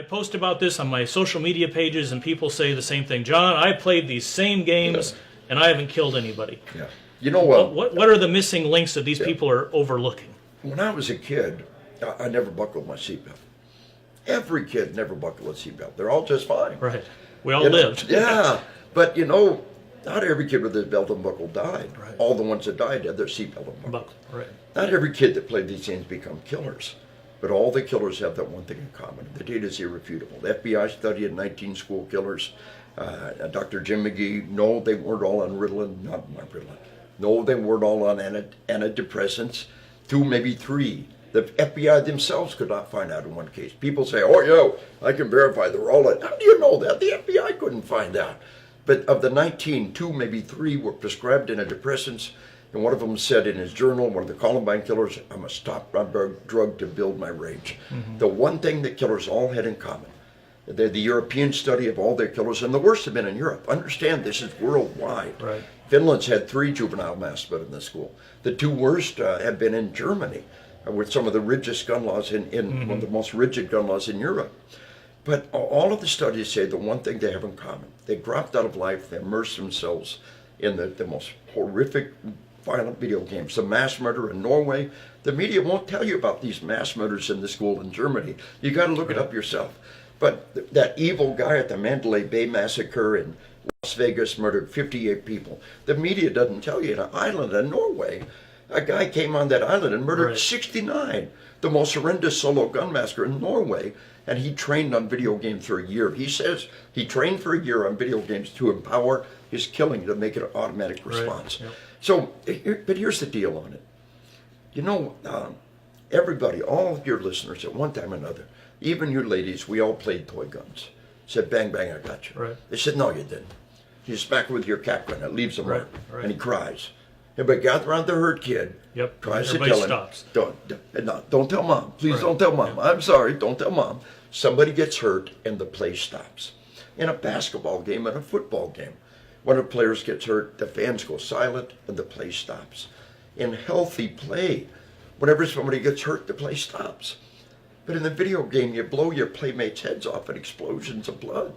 I post about this on my social media pages, and people say the same thing. John, I played these same games, and I haven't killed anybody. Yeah. You know what are the missing links that these people are overlooking? When I was a kid, I never buckled my seatbelt. Every kid never buckled a seatbelt. They're all just fine. Right. We all lived. Yeah. But, not every kid with his belt unbuckled died. Right. All the ones that died had their seatbelt unbuckled. Right. Not every kid that played these games become killers. But all the killers have that one thing in common. The data is irrefutable. The FBI studied 19 school killers. Dr. Jim McGee, no, they weren't all on Ritalin, not Ritalin. No, they weren't all on antidepressants. 2, maybe 3. The FBI themselves could not find out in one case. People say, oh, yeah, I can verify they were all on. How do you know that? The FBI couldn't find out. But of the 19, 2, maybe 3 were prescribed antidepressants. And one of them said in his journal, one of the Columbine killers, I'm a stop drug to build my rage. Mm-hmm. The one thing that killers all had in common, the European study of all their killers, and the worst have been in Europe. Understand, this is worldwide. Right. Finland's had 3 juvenile mass murder in the school. The 2 worst have been in Germany, with some of the rigidest gun laws in mm-hmm. one of the most rigid gun laws in Europe. But all of the studies say the one thing they have in common, they dropped out of life, they immersed themselves in the most horrific, violent video games. The mass murder in Norway, the media won't tell you about these mass murders in the school in Germany. You got to look it up yourself. But that evil guy at the Mandalay Bay massacre in Las Vegas murdered 58 people. The media doesn't tell you. In an island in Norway, a guy came on that island and murdered 69. The most horrendous solo gun massacre in Norway. And he trained on video games for a year. He says he trained for a year on video games to empower his killing, to make it an automatic response. Right. Yep. So, but here's the deal on it. Everybody, all of your listeners at one time or another, even you ladies, we all played toy guns. Said, bang, bang, I got you. Right. They said, no, you didn't. You smack her with your cat gun, it leaves a mark, and he cries. Everybody gather around the hurt kid. Yep. Tries to tell him. Don't tell mom. Please don't tell mom. Yep. I'm sorry, don't tell mom. Somebody gets hurt and the play stops. In a basketball game, in a football game, when a player gets hurt, the fans go silent and the play stops. In healthy play, whenever somebody gets hurt, the play stops. But in the video game, you blow your playmates' heads off and explosions of blood.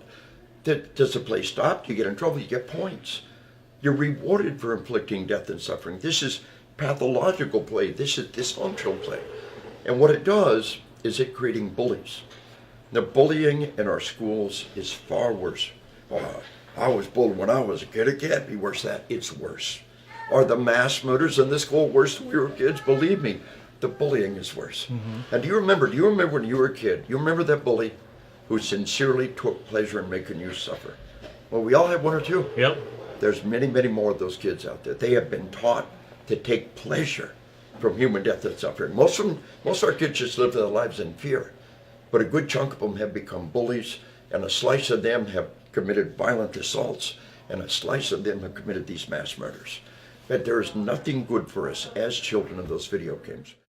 Does the play stop? You get in trouble, you get points. You're rewarded for inflicting death and suffering. This is pathological play. This is dysfunctional play. And what it does is it creating bullies. The bullying in our schools is far worse. I was bullied when I was a kid. It can't be worse than that. It's worse. Are the mass murders in this school worse than we were kids? Believe me, the bullying is worse. Mm-hmm. And do you remember when you were a kid, you remember that bully who sincerely took pleasure in making you suffer? Well, we all have one or two. Yep. There's many, many more of those kids out there. They have been taught to take pleasure from human death and suffering. Most of our kids just live their lives in fear. But a good chunk of them have become bullies, and a slice of them have committed violent assaults, and a slice of them have committed these mass murders. But there is nothing good for us as children of those video games.